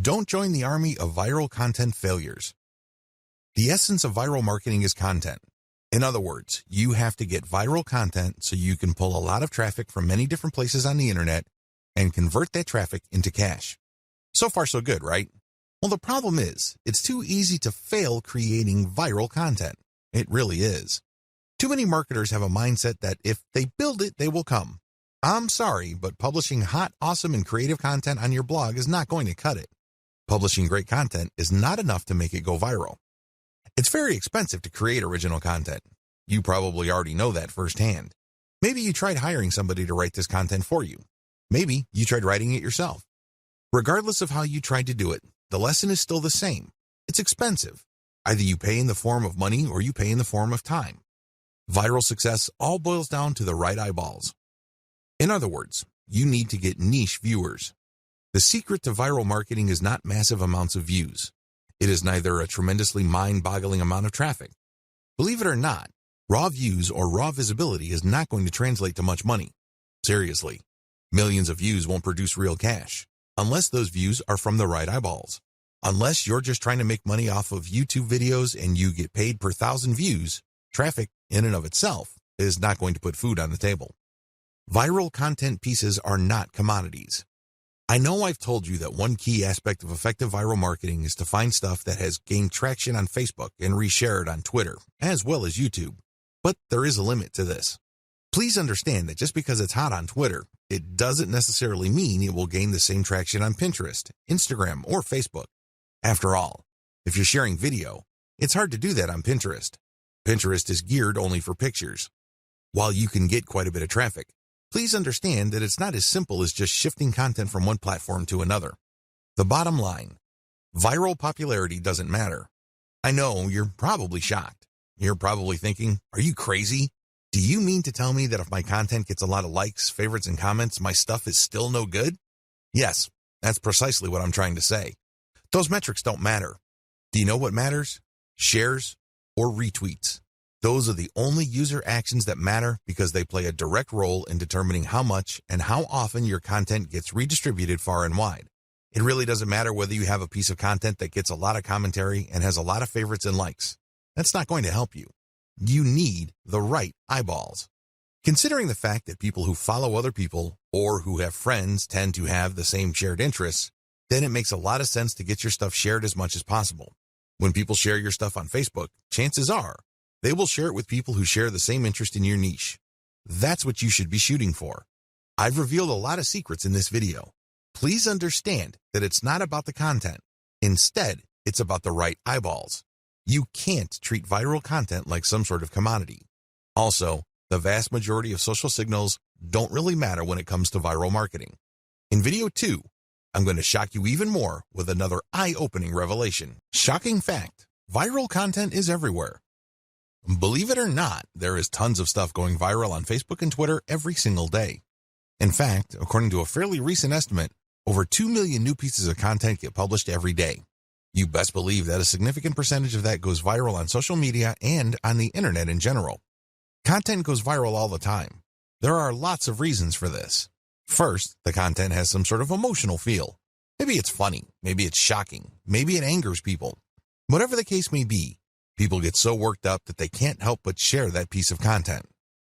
Don't join the army of viral content failures. The essence of viral marketing is content. In other words, you have to get viral content so you can pull a lot of traffic from many different places on the internet and convert that traffic into cash. So far, so good, right? Well, the problem is, it's too easy to fail creating viral content. It really is. Too many marketers have a mindset that if they build it, they will come. I'm sorry, but publishing hot, awesome, and creative content on your blog is not going to cut it. Publishing great content is not enough to make it go viral. It's very expensive to create original content. You probably already know that firsthand. Maybe you tried hiring somebody to write this content for you. Maybe you tried writing it yourself. Regardless of how you tried to do it, the lesson is still the same. It's expensive. Either you pay in the form of money or you pay in the form of time. Viral success all boils down to the right eyeballs. In other words, you need to get niche viewers. The secret to viral marketing is not massive amounts of views. It is neither a tremendously mind-boggling amount of traffic. Believe it or not, raw views or raw visibility is not going to translate to much money. Seriously, millions of views won't produce real cash, unless those views are from the right eyeballs. Unless you're just trying to make money off of YouTube videos and you get paid per 1,000 views, traffic in and of itself is not going to put food on the table. Viral content pieces are not commodities. I know I've told you that one key aspect of effective viral marketing is to find stuff that has gained traction on Facebook and reshare it on Twitter, as well as YouTube. But there is a limit to this. Please understand that just because it's hot on Twitter, it doesn't necessarily mean it will gain the same traction on Pinterest, Instagram, or Facebook. After all, if you're sharing video, it's hard to do that on Pinterest. Pinterest is geared only for pictures. While you can get quite a bit of traffic, please understand that it's not as simple as just shifting content from one platform to another. The bottom line, viral popularity doesn't matter. I know you're probably shocked. You're probably thinking, are you crazy? Do you mean to tell me that if my content gets a lot of likes, favorites, and comments, my stuff is still no good? Yes, that's precisely what I'm trying to say. Those metrics don't matter. Do you know what matters? Shares or retweets. Those are the only user actions that matter because they play a direct role in determining how much and how often your content gets redistributed far and wide. It really doesn't matter whether you have a piece of content that gets a lot of commentary and has a lot of favorites and likes. That's not going to help you. You need the right eyeballs. Considering the fact that people who follow other people or who have friends tend to have the same shared interests, then it makes a lot of sense to get your stuff shared as much as possible. When people share your stuff on Facebook, chances are they will share it with people who share the same interest in your niche. That's what you should be shooting for. I've revealed a lot of secrets in this video. Please understand that it's not about the content. Instead, it's about the right eyeballs. You can't treat viral content like some sort of commodity. Also, the vast majority of social signals don't really matter when it comes to viral marketing. In video 2, I'm going to shock you even more with another eye-opening revelation. Shocking fact, viral content is everywhere. Believe it or not, there is tons of stuff going viral on Facebook and Twitter every single day. In fact, according to a fairly recent estimate, over 2 million new pieces of content get published every day. You best believe that a significant percentage of that goes viral on social media and on the internet in general. Content goes viral all the time. There are lots of reasons for this. First, the content has some sort of emotional feel. Maybe it's funny, maybe it's shocking, maybe it angers people. Whatever the case may be, people get so worked up that they can't help but share that piece of content.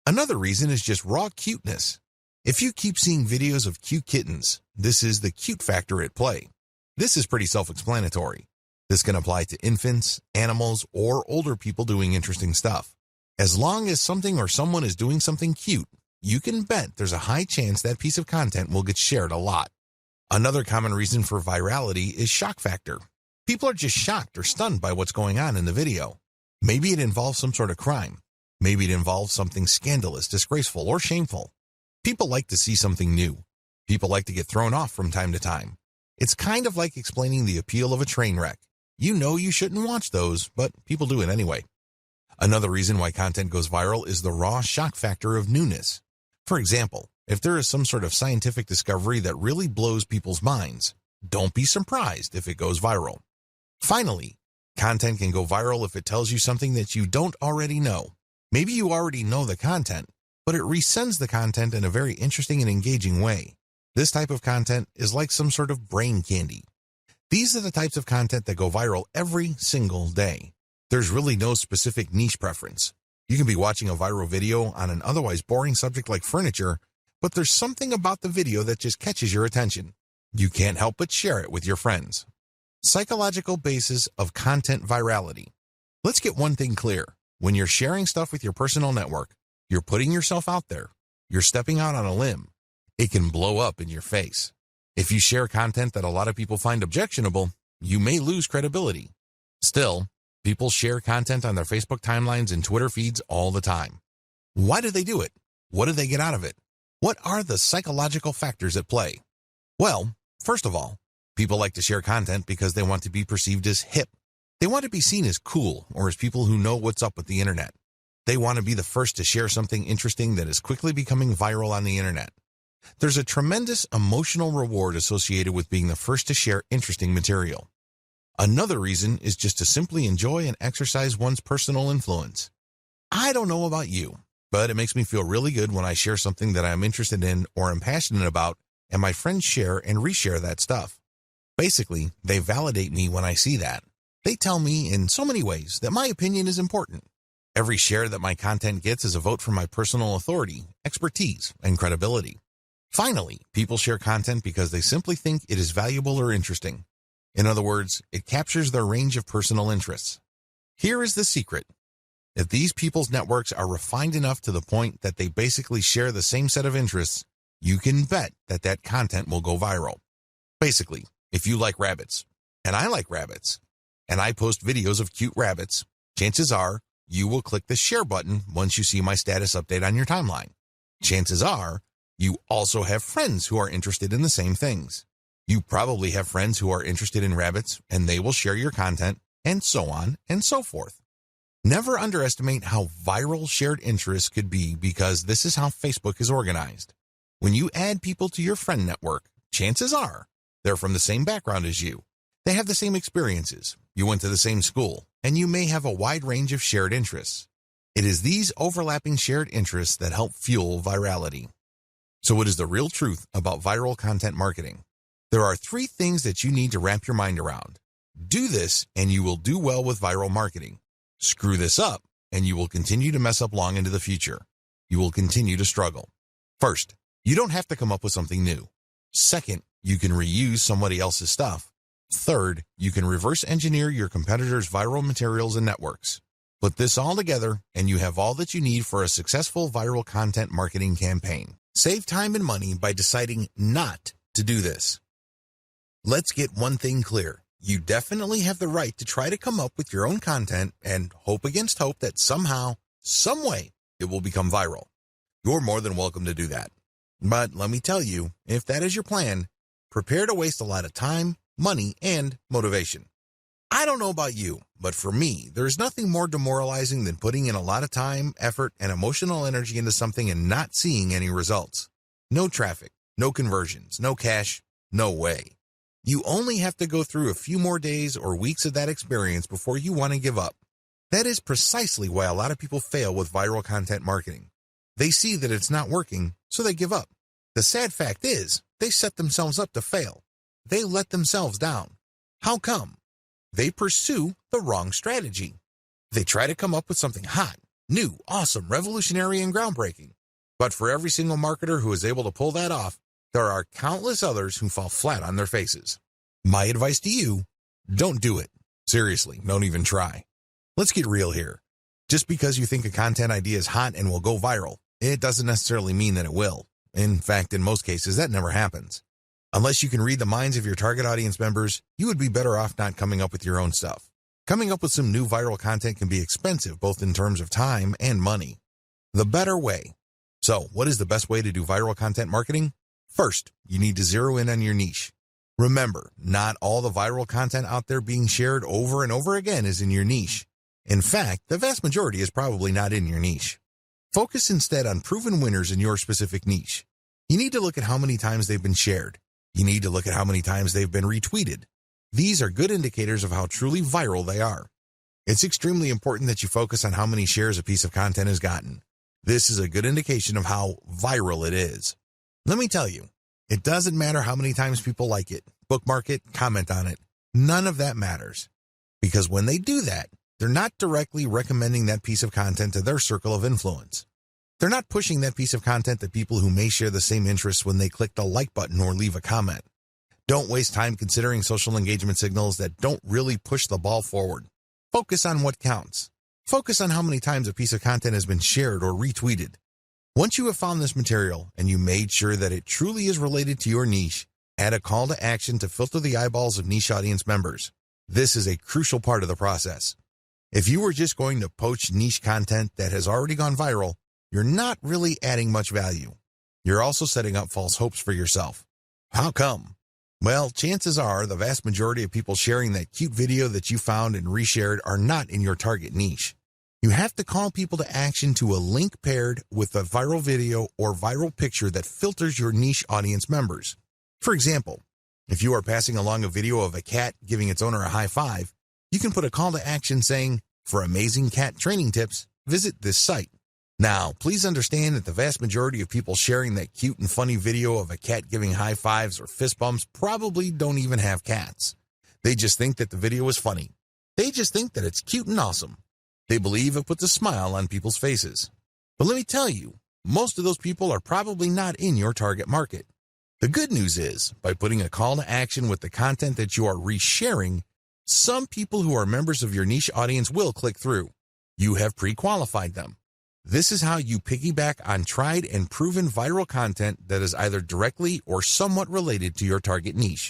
Another reason is just raw cuteness. If you keep seeing videos of cute kittens, this is the cute factor at play. This is pretty self-explanatory. This can apply to infants, animals, or older people doing interesting stuff. As long as something or someone is doing something cute, you can bet there's a high chance that piece of content will get shared a lot. Another common reason for virality is shock factor. People are just shocked or stunned by what's going on in the video. Maybe it involves some sort of crime. Maybe it involves something scandalous, disgraceful, or shameful. People like to see something new. People like to get thrown off from time to time. It's kind of like explaining the appeal of a train wreck. You know you shouldn't watch those, but people do it anyway. Another reason why content goes viral is the raw shock factor of newness. For example, if there is some sort of scientific discovery that really blows people's minds, don't be surprised if it goes viral. Finally, content can go viral if it tells you something that you don't already know. Maybe you already know the content, but it resends the content in a very interesting and engaging way. This type of content is like some sort of brain candy. These are the types of content that go viral every single day. There's really no specific niche preference. You can be watching a viral video on an otherwise boring subject like furniture, but there's something about the video that just catches your attention. You can't help but share it with your friends. Psychological basis of content virality. Let's get one thing clear. When you're sharing stuff with your personal network, you're putting yourself out there. You're stepping out on a limb. It can blow up in your face. If you share content that a lot of people find objectionable, you may lose credibility. Still, people share content on their Facebook timelines and Twitter feeds all the time. Why do they do it? What do they get out of it? What are the psychological factors at play? Well, first of all, people like to share content because they want to be perceived as hip. They want to be seen as cool or as people who know what's up with the internet. They want to be the first to share something interesting that is quickly becoming viral on the internet. There's a tremendous emotional reward associated with being the first to share interesting material. Another reason is just to simply enjoy and exercise one's personal influence. I don't know about you, but it makes me feel really good when I share something that I'm interested in or am passionate about, and my friends share and reshare that stuff. Basically, they validate me when I see that. They tell me in so many ways that my opinion is important. Every share that my content gets is a vote for my personal authority, expertise, and credibility. Finally, people share content because they simply think it is valuable or interesting. In other words, it captures their range of personal interests. Here is the secret. If these people's networks are refined enough to the point that they basically share the same set of interests, you can bet that that content will go viral. Basically, if you like rabbits, and I like rabbits, and I post videos of cute rabbits, chances are you will click the share button once you see my status update on your timeline. Chances are you also have friends who are interested in the same things. You probably have friends who are interested in rabbits, and they will share your content, and so on and so forth. Never underestimate how viral shared interests could be, because this is how Facebook is organized. When you add people to your friend network, chances are they're from the same background as you. They have the same experiences. You went to the same school, and you may have a wide range of shared interests. It is these overlapping shared interests that help fuel virality. So what is the real truth about viral content marketing? There are 3 things that you need to wrap your mind around. Do this, and you will do well with viral marketing. Screw this up, and you will continue to mess up long into the future. You will continue to struggle. First, you don't have to come up with something new. Second, you can reuse somebody else's stuff. Third, you can reverse engineer your competitors' viral materials and networks. Put this all together, and you have all that you need for a successful viral content marketing campaign. Save time and money by deciding not to do this. Let's get one thing clear. You definitely have the right to try to come up with your own content and hope against hope that somehow, some way, it will become viral. You're more than welcome to do that. But let me tell you, if that is your plan, prepare to waste a lot of time, money, and motivation. I don't know about you, but for me, there is nothing more demoralizing than putting in a lot of time, effort, and emotional energy into something and not seeing any results. No traffic, no conversions, no cash, no way. You only have to go through a few more days or weeks of that experience before you want to give up. That is precisely why a lot of people fail with viral content marketing. They see that it's not working, so they give up. The sad fact is, they set themselves up to fail. They let themselves down. How come? They pursue the wrong strategy. They try to come up with something hot, new, awesome, revolutionary, and groundbreaking. But for every single marketer who is able to pull that off, there are countless others who fall flat on their faces. My advice to you, don't do it. Seriously, don't even try. Let's get real here. Just because you think a content idea is hot and will go viral, it doesn't necessarily mean that it will. In fact, in most cases, that never happens. Unless you can read the minds of your target audience members, you would be better off not coming up with your own stuff. Coming up with some new viral content can be expensive, both in terms of time and money. The better way. So, what is the best way to do viral content marketing? First, you need to zero in on your niche. Remember, not all the viral content out there being shared over and over again is in your niche. In fact, the vast majority is probably not in your niche. Focus instead on proven winners in your specific niche. You need to look at how many times they've been shared. You need to look at how many times they've been retweeted. These are good indicators of how truly viral they are. It's extremely important that you focus on how many shares a piece of content has gotten. This is a good indication of how viral it is. Let me tell you, it doesn't matter how many times people like it, bookmark it, comment on it. None of that matters. Because when they do that, they're not directly recommending that piece of content to their circle of influence. They're not pushing that piece of content to people who may share the same interests when they click the like button or leave a comment. Don't waste time considering social engagement signals that don't really push the ball forward. Focus on what counts. Focus on how many times a piece of content has been shared or retweeted. Once you have found this material and you made sure that it truly is related to your niche, add a call to action to filter the eyeballs of niche audience members. This is a crucial part of the process. If you were just going to poach niche content that has already gone viral, you're not really adding much value. You're also setting up false hopes for yourself. How come? Well, chances are the vast majority of people sharing that cute video that you found and reshared are not in your target niche. You have to call people to action to a link paired with a viral video or viral picture that filters your niche audience members. For example, if you are passing along a video of a cat giving its owner a high five, you can put a call to action saying, "For amazing cat training tips, visit this site." Now, please understand that the vast majority of people sharing that cute and funny video of a cat giving high fives or fist bumps probably don't even have cats. They just think that the video is funny. They just think that it's cute and awesome. They believe it puts a smile on people's faces. But let me tell you, most of those people are probably not in your target market. The good news is, by putting a call to action with the content that you are resharing, some people who are members of your niche audience will click through. You have pre-qualified them. This is how you piggyback on tried and proven viral content that is either directly or somewhat related to your target niche.